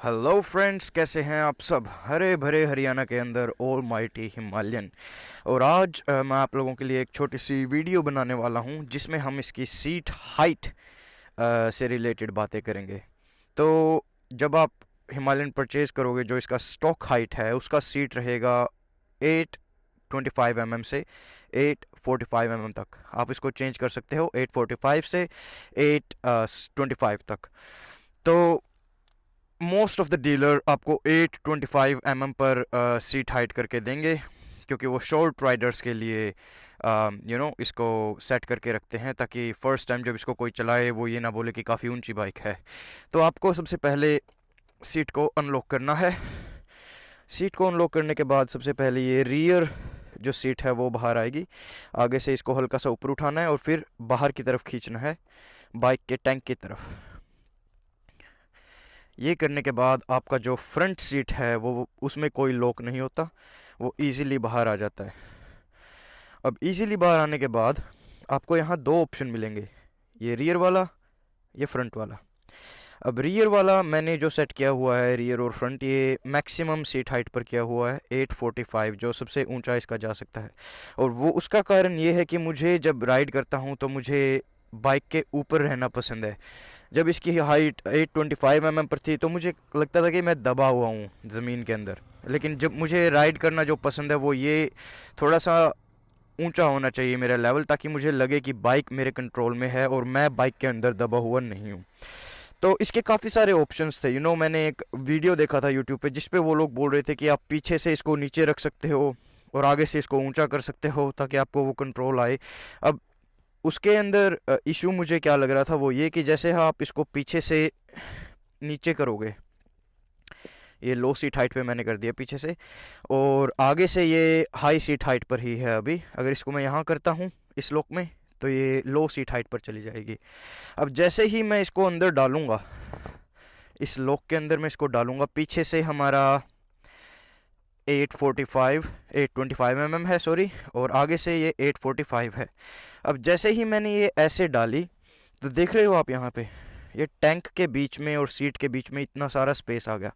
Hello friends, कैसे हैं आप सब। हरे भरे हरियाणा के अंदर ऑल माइटी हिमालयन। और आज मैं आप लोगों के लिए एक छोटी सी वीडियो बनाने वाला हूं जिसमें हम इसकी सीट हाइट से रिलेटेड बातें करेंगे। तो जब आप हिमालयन परचेज़ करोगे, जो इसका स्टॉक हाइट है उसका सीट रहेगा 825 से 845 तक। आप इसको चेंज कर सकते हो 845 से 825 तक। तो मोस्ट ऑफ द डीलर आपको 825 पर सीट हाइट करके देंगे, क्योंकि वो शॉर्ट राइडर्स के लिए इसको सेट करके रखते हैं, ताकि फ़र्स्ट टाइम जब इसको कोई चलाए वो ये ना बोले कि काफ़ी ऊंची बाइक है। तो आपको सबसे पहले सीट को अनलॉक करना है। सीट को अनलॉक करने के बाद सबसे पहले ये रियर जो सीट है वो बाहर आएगी। आगे से इसको हल्का सा ऊपर उठाना है और फिर बाहर की तरफ खींचना है, बाइक के टैंक की तरफ। ये करने के बाद आपका जो फ्रंट सीट है वो उसमें कोई लॉक नहीं होता, वो इजीली बाहर आ जाता है। अब इजीली बाहर आने के बाद आपको यहाँ दो ऑप्शन मिलेंगे, ये रियर वाला, ये फ्रंट वाला। अब रियर वाला मैंने जो सेट किया हुआ है, रियर और फ्रंट, ये मैक्सिमम सीट हाइट पर किया हुआ है 845, जो सबसे ऊंचा इसका जा सकता है। और वो उसका कारण ये है कि मुझे जब राइड करता हूँ तो मुझे बाइक के ऊपर रहना पसंद है। जब इसकी हाइट 825 पर थी तो मुझे लगता था कि मैं दबा हुआ हूँ ज़मीन के अंदर। लेकिन जब मुझे राइड करना जो पसंद है वो ये थोड़ा सा ऊंचा होना चाहिए मेरा लेवल, ताकि मुझे लगे कि बाइक मेरे कंट्रोल में है और मैं बाइक के अंदर दबा हुआ नहीं हूँ। तो इसके काफ़ी सारे ऑप्शंस थे। मैंने एक वीडियो देखा था यूट्यूब पे जिस पे वो लोग बोल रहे थे कि आप पीछे से इसको नीचे रख सकते हो और आगे से इसको ऊंचा कर सकते हो ताकि आपको वो कंट्रोल आए। अब उसके अंदर इशू मुझे क्या लग रहा था वो ये कि जैसे आप इसको पीछे से नीचे करोगे, ये लो सीट हाइट पे मैंने कर दिया पीछे से, और आगे से ये हाई सीट हाइट पर ही है अभी। अगर इसको मैं यहाँ करता हूँ इस लॉक में तो ये लो सीट हाइट पर चली जाएगी। अब जैसे ही मैं इसको अंदर डालूंगा, इस लॉक के अंदर मैं इसको डालूंगा, पीछे से हमारा 825 है, सॉरी, और आगे से ये 845 है। अब जैसे ही मैंने ये ऐसे डाली तो देख रहे हो आप यहाँ पे, ये टैंक के बीच में और सीट के बीच में इतना सारा स्पेस आ गया।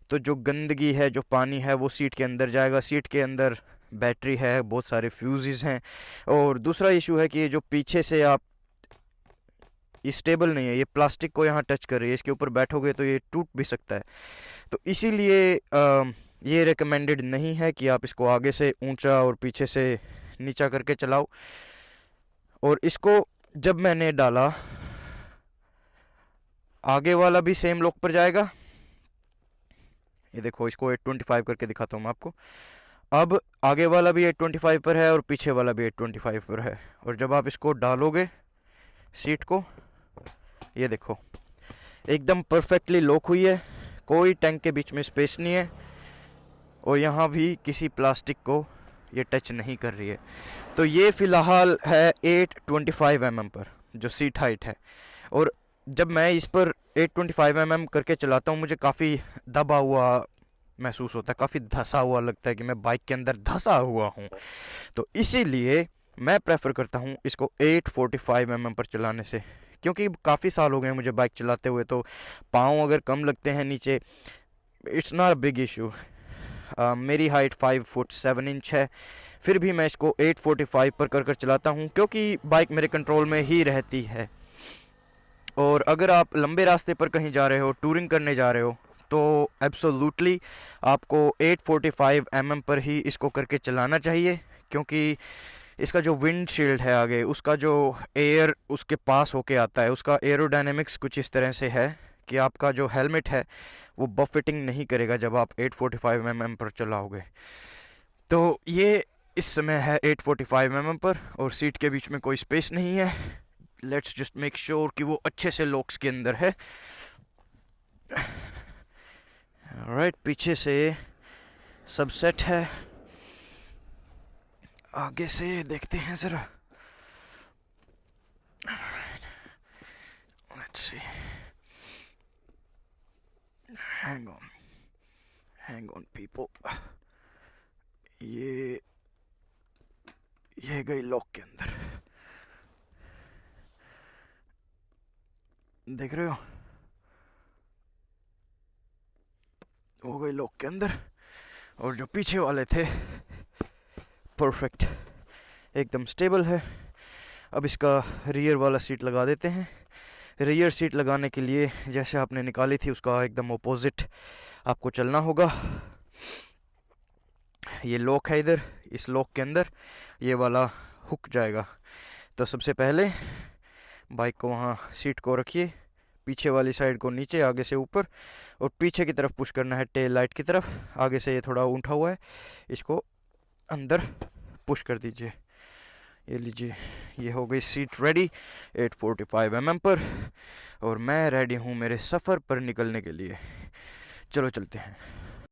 तो जो गंदगी है, जो पानी है, वो सीट के अंदर जाएगा। सीट के अंदर बैटरी है, बहुत सारे फ्यूजेस हैं। और दूसरा इशू है कि ये जो पीछे से आप, ये स्टेबल नहीं है, ये प्लास्टिक को यहाँ टच कर रही है, इसके ऊपर बैठोगे तो ये टूट भी सकता है। तो इसीलिए ये रिकमेंडेड नहीं है कि आप इसको आगे से ऊंचा और पीछे से नीचा करके चलाओ। और इसको जब मैंने डाला, आगे वाला भी सेम लॉक पर जाएगा। ये देखो, इसको 825 करके दिखाता हूँ मैं आपको। अब आगे वाला भी 825 पर है और पीछे वाला भी 825 पर है। और जब आप इसको डालोगे सीट को, ये देखो एकदम परफेक्टली लॉक हुई है, कोई टैंक के बीच में स्पेस नहीं है और यहाँ भी किसी प्लास्टिक को ये टच नहीं कर रही है। तो ये फ़िलहाल है 825 पर जो सीट हाइट है। और जब मैं इस पर 825 करके चलाता हूँ मुझे काफ़ी दबा हुआ महसूस होता है, काफ़ी धंसा हुआ लगता है कि मैं बाइक के अंदर धंसा हुआ हूँ। तो इसीलिए मैं प्रेफर करता हूँ इसको 845 पर चलाने से, क्योंकि काफ़ी साल हो गए मुझे बाइक चलाते हुए। तो पाँव अगर कम लगते हैं नीचे, it's not a big issue. मेरी हाइट 5 फुट 7 इंच है, फिर भी मैं इसको 845 पर कर कर चलाता हूँ, क्योंकि बाइक मेरे कंट्रोल में ही रहती है। और अगर आप लंबे रास्ते पर कहीं जा रहे हो, टूरिंग करने जा रहे हो, तो एब्सोल्युटली आपको 845 पर ही इसको करके चलाना चाहिए, क्योंकि इसका जो विंड शील्ड है आगे, उसका जो एयर उसके पास होके आता है, उसका एरोडायनेमिक्स कुछ इस तरह से है कि आपका जो हेलमेट है वो बफेटिंग नहीं करेगा जब आप 845 पर चलाओगे। तो ये इस समय है 845 पर और सीट के बीच में कोई स्पेस नहीं है। लेट्स जस्ट मेक श्योर कि वो अच्छे से लॉक्स के अंदर है। राइट, पीछे से सब सेट है, आगे से देखते हैं ज़रा। Let's see, hang on, hang on people. ये ये गई लॉक के अंदर, देख रहे हो। हो गई लॉक के अंदर। और जो पीछे वाले थे परफेक्ट, एकदम स्टेबल है। अब इसका रियर वाला सीट लगा देते हैं। रियर सीट लगाने के लिए जैसे आपने निकाली थी उसका एकदम अपोजिट आपको चलना होगा। ये लॉक है इधर, इस लॉक के अंदर ये वाला हुक जाएगा। तो सबसे पहले बाइक को वहाँ सीट को रखिए, पीछे वाली साइड को नीचे, आगे से ऊपर, और पीछे की तरफ पुश करना है टेल लाइट की तरफ। आगे से ये थोड़ा उठा हुआ है, इसको अंदर पुश कर दीजिए। ये लीजिए, ये हो गई सीट रेडी 845 mm पर, और मैं रेडी हूँ मेरे सफ़र पर निकलने के लिए। चलो चलते हैं।